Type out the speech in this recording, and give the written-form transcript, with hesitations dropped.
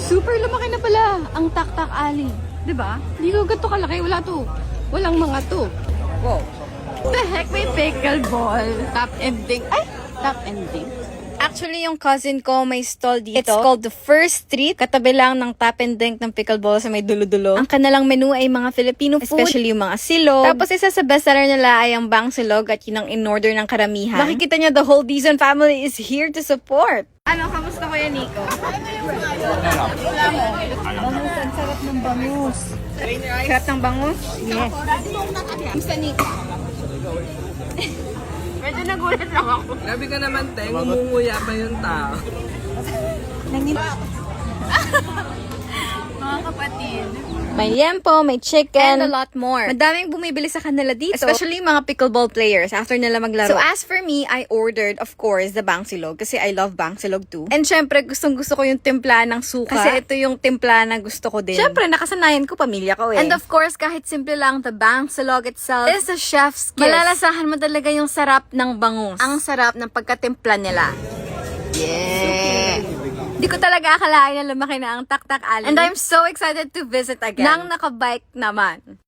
Super lumaki na pala ang Tak-Tak Alley. 'Di ba? Hindi ko ganito kalaki. Wala to. Walang mga to. Wow. The heck, may pickleball. Top ending. Ay! Top ending. Actually, yung cousin ko may stall dito. It's called The First Street. Katabi lang ng tap and drink ng pickleball sa may dulo-dulo. Ang kanilang menu ay mga Filipino food, especially yung mga silog. Tapos isa sa bestseller nila ay ang bang silog at yun ang in-order ng karamihan. Makikita niyo the whole Dizon family is here to support. Ano, kamusta ko yan, Nico? Bangus, ang sarap ng bangus. Sarap ng bangus? Yes. Kamusta, Nico? Medyo nagulat lang ako. Grabe ka naman, Teng. Umunguya pa yung tao. Mga kapatid. May liempo, may chicken, and a lot more. Madaming bumibili sa kanila dito. Especially mga pickleball players after nila maglaro. So as for me, I ordered, of course, the bangsilog kasi I love bangsilog too. And syempre, gustong-gusto ko yung timpla ng suka. Kasi ito yung timpla na gusto ko din. Syempre, nakasanayan ko, pamilya ko eh. And of course, kahit simple lang, the bangsilog itself is a chef's kiss. Malalasahan mo talaga yung sarap ng bangus. Ang sarap ng pagkatimpla nila. Yeah! Di ko talaga akalain na lumaki na ang Tak-Tak Alley. And I'm so excited to visit again. Nang nakabike naman.